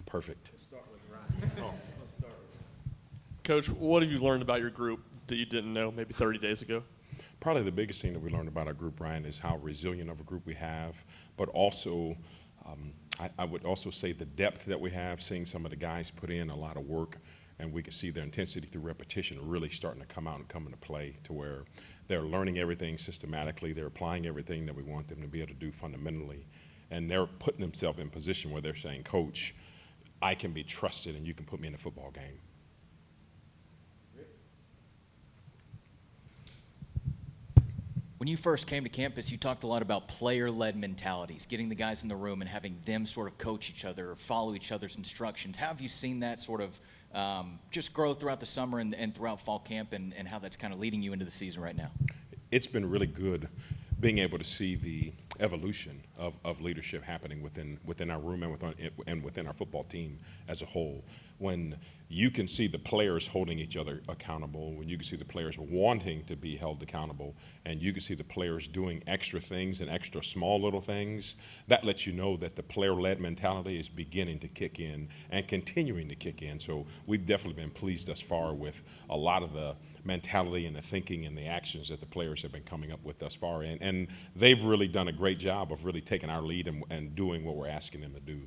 Perfect. Let's start with Ryan. Let's start with Coach, what have you learned about your group that you didn't know maybe 30 days ago? Probably the biggest thing that we learned about our group, Ryan, is how resilient of a group we have, but also I would also say the depth that we have, seeing some of the guys put in a lot of work, and we can see their intensity through repetition really starting to come out and come into play to where they're learning everything systematically, they're applying everything that we want them to be able to do fundamentally, and they're putting themselves in position where they're saying, Coach, I can be trusted and you can put me in a football game. When you first came to campus, you talked a lot about player-led mentalities, getting the guys in the room and having them sort of coach each other or follow each other's instructions. How have you seen that sort of just grow throughout the summer and throughout fall camp, and how that's kind of leading you into the season right now? It's been really good being able to see the evolution of leadership happening within our room and within our football team as a whole. When you can see the players holding each other accountable, when you can see the players wanting to be held accountable, and you can see the players doing extra things and extra small little things, that lets you know that the player-led mentality is beginning to kick in and continuing to kick in. So we've definitely been pleased thus far with a lot of the mentality and the thinking and the actions that the players have been coming up with thus far. And they've really done a great job of really taking our lead and doing what we're asking them to do.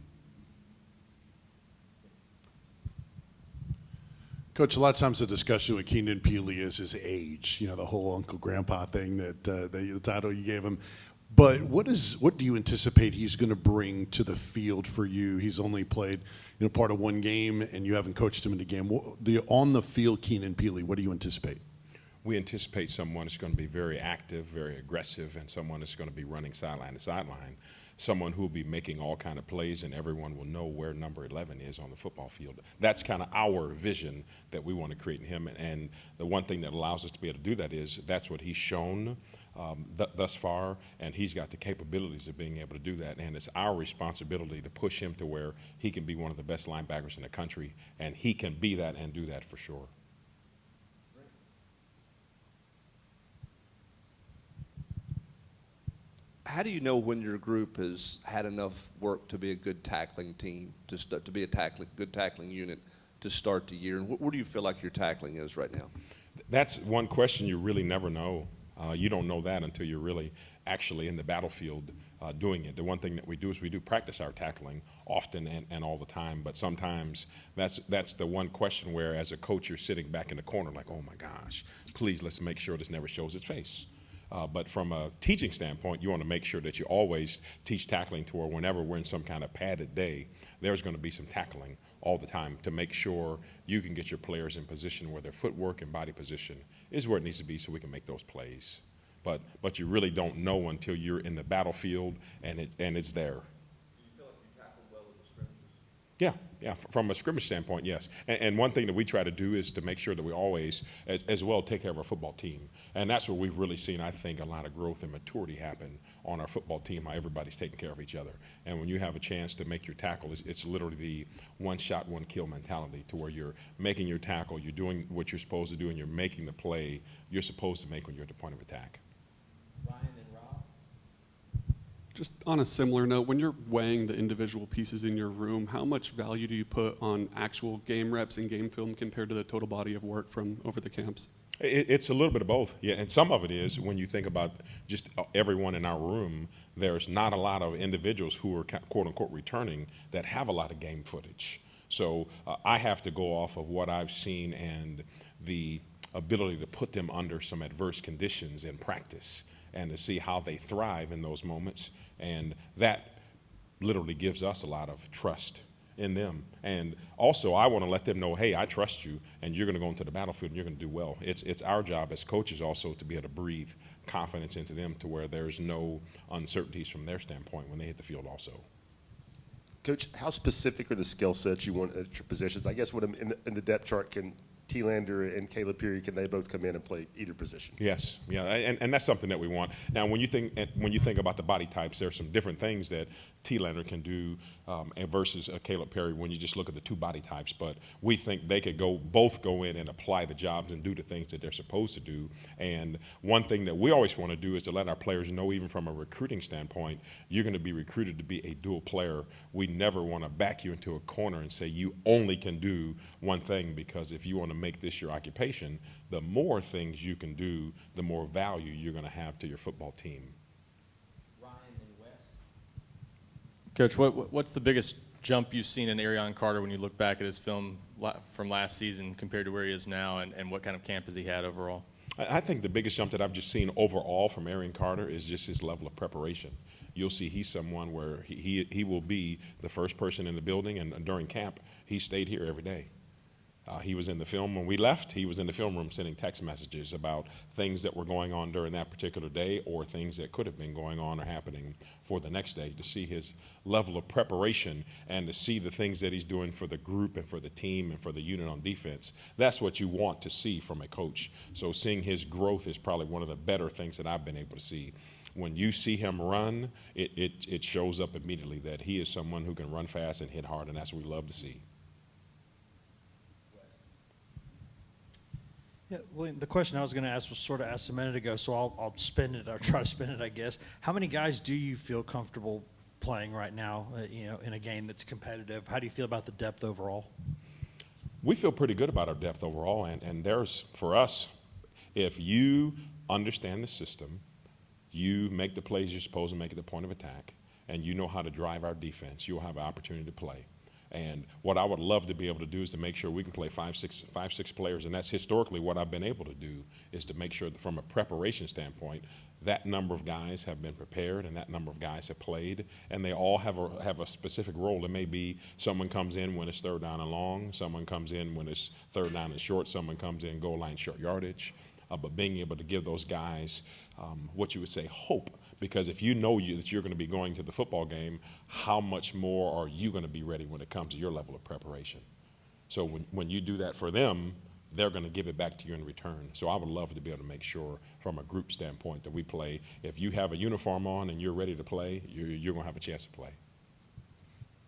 Coach, a lot of times the discussion with Keenan and Pili is his age, you know, the whole uncle grandpa thing the title you gave him. But what do you anticipate he's going to bring to the field for you? He's only played, you know, part of one game, and you haven't coached him in the game. On the field, Keenan, Pili, what do you anticipate? We anticipate someone that's going to be very active, very aggressive, and someone that's going to be running sideline to sideline. Someone who will be making all kind of plays, and everyone will know where number 11 is on the football field. That's kind of our vision that we want to create in him. And the one thing that allows us to be able to do that is that's what he's shown thus far, and he's got the capabilities of being able to do that. And it's our responsibility to push him to where he can be one of the best linebackers in the country, and he can be that and do that for sure. How do you know when your group has had enough work to be a good tackling team, to be a good tackling unit to start the year? And where do you feel like your tackling is right now? That's one question you really never know. You don't know that until you're really actually in the battlefield doing it. The one thing that we do is we do practice our tackling often and all the time, but sometimes that's the one question where as a coach you're sitting back in the corner like, oh my gosh, please let's make sure this never shows its face. But from a teaching standpoint, you want to make sure that you always teach tackling to where whenever we're in some kind of padded day, there's going to be some tackling all the time to make sure you can get your players in position where their footwork and body position is where it needs to be so we can make those plays. But you really don't know until you're in the battlefield and it's there. Do you feel like you tackled well in the scrimmages? Yeah, from a scrimmage standpoint, yes. And one thing that we try to do is to make sure that we always, as well, take care of our football team. And that's where we've really seen, I think, a lot of growth and maturity happen on our football team, how everybody's taking care of each other. And when you have a chance to make your tackle, it's literally the one-shot, one-kill mentality to where you're making your tackle, you're doing what you're supposed to do, and you're making the play you're supposed to make when you're at the point of attack. Ryan and Rob. Just on a similar note, when you're weighing the individual pieces in your room, how much value do you put on actual game reps and game film compared to the total body of work from over the camps? It's a little bit of both, yeah, and some of it is when you think about just everyone in our room, there's not a lot of individuals who are quote-unquote returning that have a lot of game footage. So I have to go off of what I've seen and the ability to put them under some adverse conditions in practice and to see how they thrive in those moments, and that literally gives us a lot of trust in them. And also I want to let them know, hey, I trust you and you're going to go into the battlefield and you're going to do well. It's our job as coaches also to be able to breathe confidence into them to where there's no uncertainties from their standpoint when they hit the field also. Coach, how specific are the skill sets you want at your positions? I guess what in the depth chart can T-Lander and Caleb Pili, can they both come in and play either position? Yes, yeah, and that's something that we want. Now, when you think about the body types, there's some different things that T-Lander can do and versus Caleb Perry when you just look at the two body types. But we think they could both go in and apply the jobs and do the things that they're supposed to do. And one thing that we always want to do is to let our players know, even from a recruiting standpoint, you're going to be recruited to be a dual player. We never want to back you into a corner and say you only can do one thing, because if you want to make this your occupation, the more things you can do, the more value you're going to have to your football team. Ryan and Wes. Coach, what's the biggest jump you've seen in Arian Carter when you look back at his film from last season compared to where he is now, and what kind of camp has he had overall? I think the biggest jump that I've just seen overall from Arian Carter is just his level of preparation. You'll see he's someone where he will be the first person in the building, and during camp, he stayed here every day. He was in the film when we left. He was in the film room sending text messages about things that were going on during that particular day, or things that could have been going on or happening for the next day. To see his level of preparation and to see the things that he's doing for the group and for the team and for the unit on defense, that's what you want to see from a coach. So seeing his growth is probably one of the better things that I've been able to see. When you see him run, it shows up immediately that he is someone who can run fast and hit hard, and that's what we love to see. Yeah, well, the question I was going to ask was sort of asked a minute ago, so I'll spin it, or try to spin it, I guess. How many guys do you feel comfortable playing right now, in a game that's competitive? How do you feel about the depth overall? We feel pretty good about our depth overall, and there's, for us, if you understand the system, you make the plays you're supposed to make at the point of attack, and you know how to drive our defense, you'll have an opportunity to play. And what I would love to be able to do is to make sure we can play five, six players, and that's historically what I've been able to do, is to make sure that from a preparation standpoint, that number of guys have been prepared and that number of guys have played, and they all have a specific role. It may be someone comes in when it's third down and long, someone comes in when it's third down and short, someone comes in goal line short yardage, but being able to give those guys what you would say hope. Because if you know that you're going to be going to the football game, how much more are you going to be ready when it comes to your level of preparation? So when you do that for them, they're going to give it back to you in return. So I would love to be able to make sure from a group standpoint that we play. If you have a uniform on and you're ready to play, you're going to have a chance to play.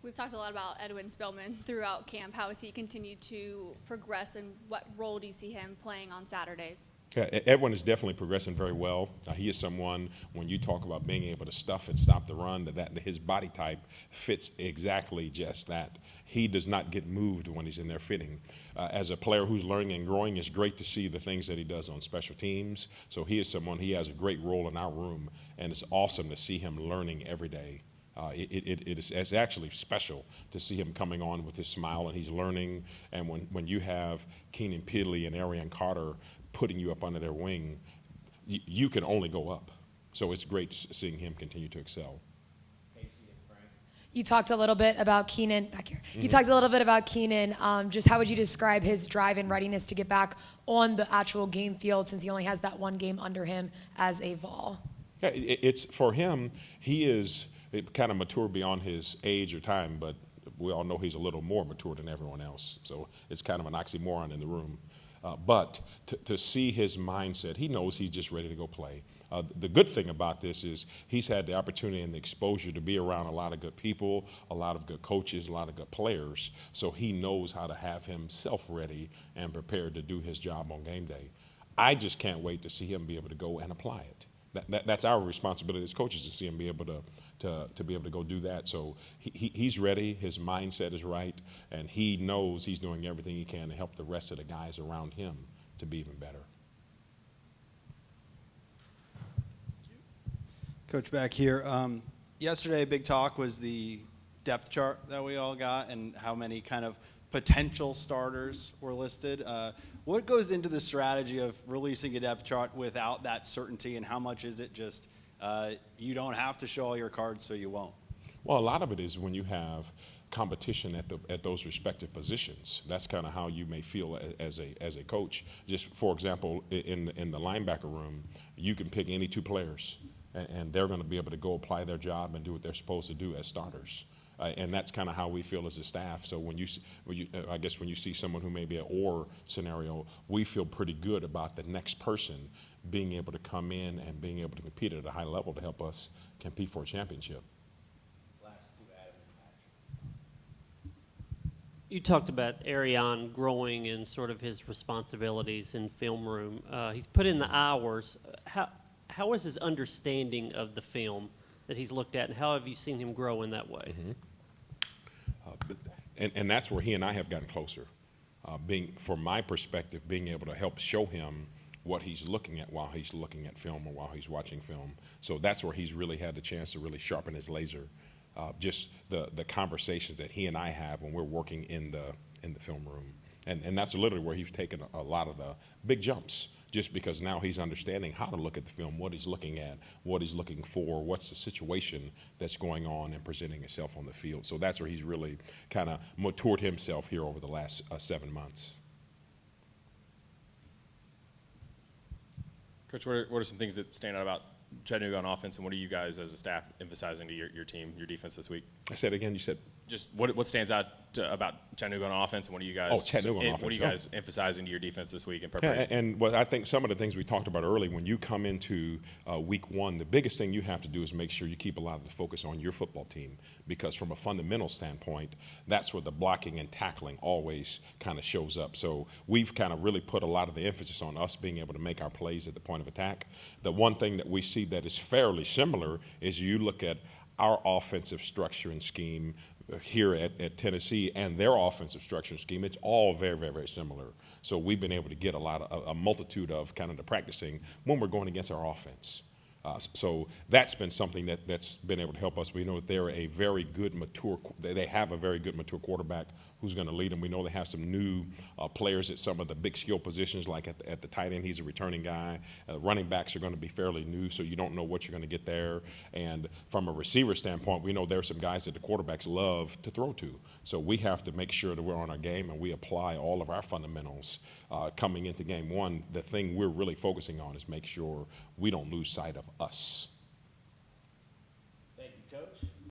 We've talked a lot about Edwin Spillman throughout camp. How has he continued to progress, and what role do you see him playing on Saturdays? Yeah, Edwin is definitely progressing very well. He is someone, when you talk about being able to stuff and stop the run, that his body type fits exactly just that. He does not get moved when he's in there fitting. As a player who's learning and growing, it's great to see the things that he does on special teams. So he is someone, he has a great role in our room, and it's awesome to see him learning every day. It's actually special to see him coming on with his smile, and he's learning. And when you have Keenan, Pili, and Arian Carter putting you up under their wing, you can only go up. So it's great seeing him continue to excel. You talked a little bit about Keenan back here. You talked a little bit about Keenan. Just how would you describe his drive and readiness to get back on the actual game field, since he only has that one game under him as a Vol? Yeah, it's for him. He is kind of mature beyond his age or time, but we all know he's a little more mature than everyone else. So it's kind of an oxymoron in the room. But to see his mindset, he knows he's just ready to go play. The good thing about this is he's had the opportunity and the exposure to be around a lot of good people, a lot of good coaches, a lot of good players. So he knows how to have himself ready and prepared to do his job on game day. I just can't wait to see him be able to go and apply it. That's our responsibility as coaches, to see him be able to be able to go do that. So he's ready, his mindset is right, and he knows he's doing everything he can to help the rest of the guys around him to be even better. Coach, back here. Yesterday, a big talk was the depth chart that we all got and how many kind of potential starters were listed. What goes into the strategy of releasing a depth chart without that certainty, and how much is it just you don't have to show all your cards, so you won't? Well, a lot of it is when you have competition at those respective positions. That's kind of how you may feel as a coach. Just for example, in the linebacker room, you can pick any two players, and they're going to be able to go apply their job and do what they're supposed to do as starters. And that's kind of how we feel as a staff. So I guess when you see someone who may be an or scenario, we feel pretty good about the next person being able to come in and being able to compete at a high level to help us compete for a championship. You talked about Arian growing in sort of his responsibilities in film room. He's put in the hours. How is his understanding of the film that he's looked at, and how have you seen him grow in that way? And that's where he and I have gotten closer. From my perspective, being able to help show him what he's looking at while he's looking at film or while he's watching film. So that's where he's really had the chance to really sharpen his laser. Just the conversations that he and I have when we're working in the film room. And that's literally where he's taken a lot of the big jumps, just because now he's understanding how to look at the film, what he's looking at, what he's looking for, what's the situation that's going on and presenting itself on the field. So that's where he's really kind of matured himself here over the last 7 months. Coach, what are some things that stand out about Chattanooga on offense, and what are you guys as a staff emphasizing to your team, your defense this week? I said again, you said? Just what stands out about Chattanooga on offense, and what are you guys? Chattanooga on offense. What are you guys emphasizing to your defense this week in preparation? Yeah, and I think some of the things we talked about early, when you come into week one, the biggest thing you have to do is make sure you keep a lot of the focus on your football team, because from a fundamental standpoint, that's where the blocking and tackling always kind of shows up. So we've kind of really put a lot of the emphasis on us being able to make our plays at the point of attack. The one thing that we see that is fairly similar is you look at our offensive structure and scheme here at Tennessee and their offensive structure and scheme. It's all very, very, very similar. So we've been able to get a multitude of kind of the practicing when we're going against our offense. So that's been something that's been able to help us. We know that they're a very good they have a very good mature quarterback who's going to lead them. We know they have some new players at some of the big skill positions, like at the tight end, he's a returning guy. Running backs are going to be fairly new, so you don't know what you're going to get there. And from a receiver standpoint, we know there are some guys that the quarterbacks love to throw to. So we have to make sure that we're on our game and we apply all of our fundamentals coming into game one. The thing we're really focusing on is make sure we don't lose sight of us.